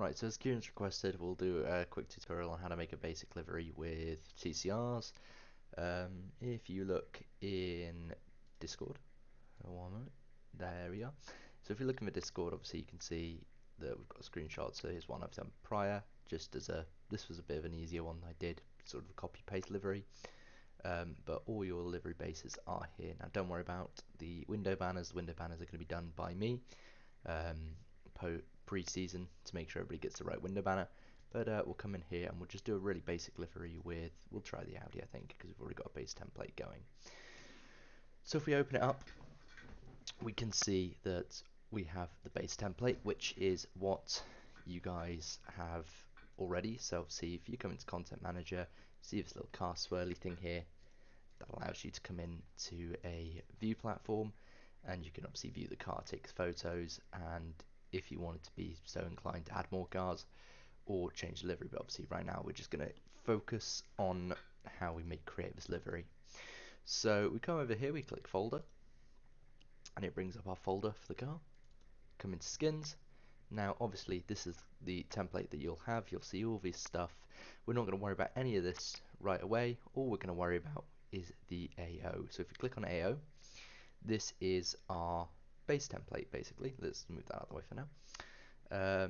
Right, so as Kieran's requested, we'll do a quick tutorial on how to make a basic livery with TCRs. If you look in Discord, one moment, there we are. So if you look in the Discord, obviously you can see that we've got a screenshot. So here's one I've done prior, just as this was a bit of an easier one I did, sort of a copy-paste livery. But all your livery bases are here. Now don't worry about the window banners. The window banners are going to be done by me. Pre-season to make sure everybody gets the right window banner, but we'll come in here and we'll just do a really basic livery with, we'll try the Audi I think, because we've already got a base template going. So if we open it up, we can see that we have the base template, which is what you guys have already. So see, if you come into Content Manager, see this little car swirly thing here, that allows you to come in to a view platform, and you can obviously view the car, take photos, and if you wanted to be so inclined to add more cars or change the livery. But obviously right now we're just going to focus on how we create this livery. So we come over here, we click folder, and it brings up our folder for the car. Come into skins. Now obviously this is the template that you'll have. You'll see all this stuff. We're not going to worry about any of this right away. All we're going to worry about is the AO. So if you click on AO, this is our base template basically. Let's move that out of the way for now.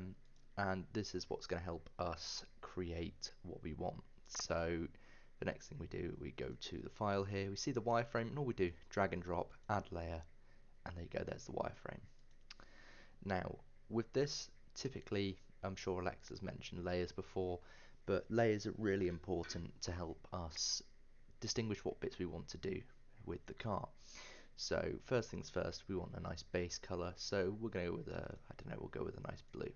And this is what's going to help us create what we want. So the next thing we do, we go to the file here, we see the wireframe, and all we do, drag and drop, add layer, and there you go, there's the wireframe. Now with this, typically, I'm sure Alex has mentioned layers before, but layers are really important to help us distinguish what bits we want to do with the car. So first things first, we want a nice base color, so we're going to go with a, I don't know, we'll go with a nice blue.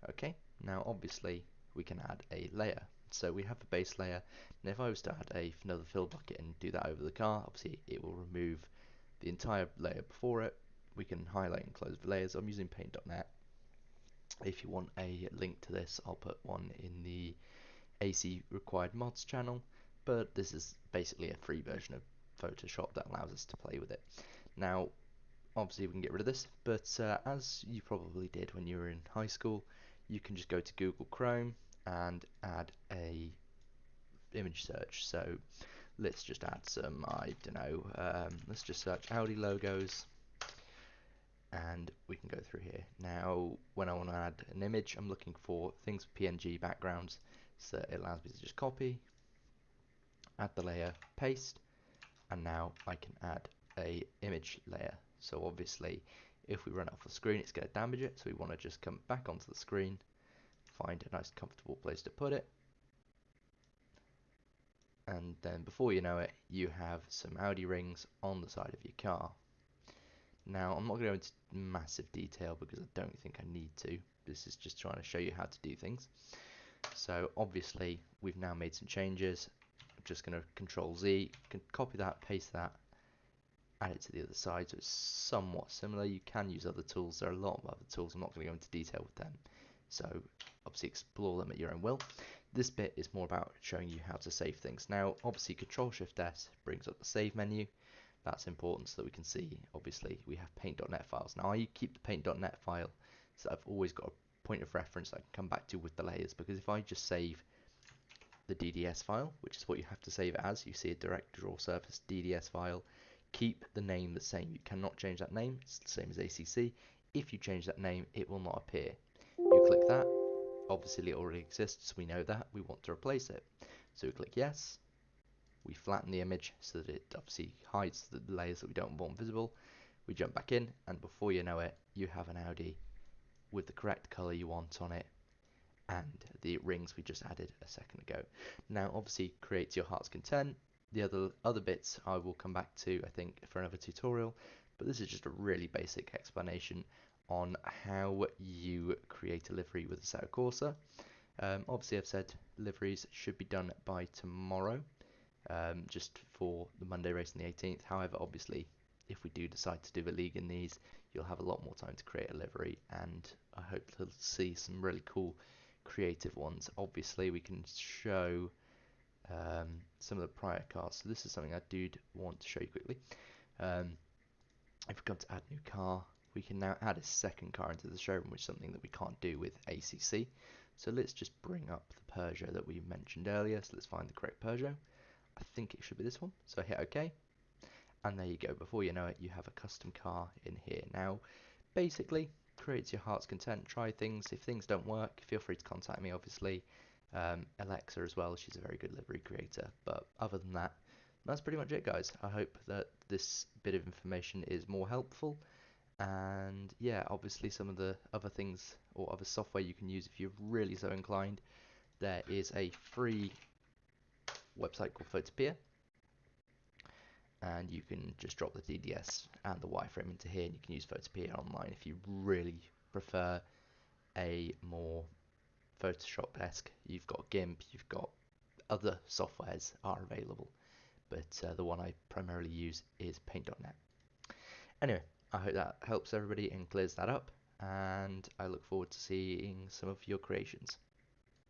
Okay, now obviously we can add a layer. So we have a base layer, and if I was to add another fill bucket and do that over the car, obviously it will remove the entire layer before it. We can highlight and close the layers. I'm using paint.net. If you want a link to this, I'll put one in the AC required mods channel, but this is basically a free version of Photoshop that allows us to play with it. Now obviously we can get rid of this, but as you probably did when you were in high school, you can just go to Google Chrome and add a image search. So let's just add some, I don't know, let's just search Audi logos, and we can go through here. Now when I want to add an image, I'm looking for things with PNG backgrounds, so it allows me to just copy, add the layer, paste, and now I can add a image layer. So obviously if we run off the screen, it's going to damage it, so we want to just come back onto the screen, find a nice comfortable place to put it, and then before you know it, you have some Audi rings on the side of your car. Now I'm not going to go into massive detail because I don't think I need to. This is just trying to show you how to do things. So obviously we've now made some changes. I'm just going to Control Z, can copy that, paste that, add it to the other side, so it's somewhat similar. You can use other tools. There are a lot of other tools. I'm not going to go into detail with them, so obviously explore them at your own will. This bit is more about showing you how to save things. Now obviously Control Shift S brings up the save menu. That's important so that we can see, obviously we have paint.net files. Now I keep the paint.net file so I've always got a point of reference I can come back to with the layers, because if I just save the DDS file, which is what you have to save it as, you see a direct draw surface DDS file, keep the name the same. You cannot change that name. It's the same as ACC. If you change that name, it will not appear. You click that. Obviously it already exists. We know that. We want to replace it. So we click yes. We flatten the image so that it obviously hides the layers that we don't want visible. We jump back in, and before you know it, you have an Audi with the correct color you want on it, and the rings we just added a second ago. Now obviously create to your heart's content. The other bits I will come back to, I think, for another tutorial, but this is just a really basic explanation on how you create a livery with a Assetto Corsa. Obviously I've said liveries should be done by tomorrow, just for the Monday race on the 18th. However, obviously if we do decide to do a league in these, you'll have a lot more time to create a livery, and I hope to see some really cool creative ones. Obviously we can show some of the prior cars, so this is something I do want to show you quickly. If we come to add new car, we can now add a second car into the showroom, which is something that we can't do with ACC. So let's just bring up the Peugeot that we mentioned earlier. So let's find the correct Peugeot. I think it should be this one. So hit OK. And there you go. Before you know it, you have a custom car in here. Now, basically, creates your heart's content. Try things. If things don't work, feel free to contact me, obviously. Alexa as well. She's a very good livery creator. But other than that, that's pretty much it, guys. I hope that this bit of information is more helpful. And yeah, obviously some of the other things or other software you can use if you're really so inclined. There is a free website called Photopea, and you can just drop the DDS and the wireframe into here, and you can use Photopea online if you really prefer a more Photoshop-esque. You've got GIMP, you've got other softwares are available, but the one I primarily use is Paint.net. Anyway, I hope that helps everybody and clears that up, and I look forward to seeing some of your creations.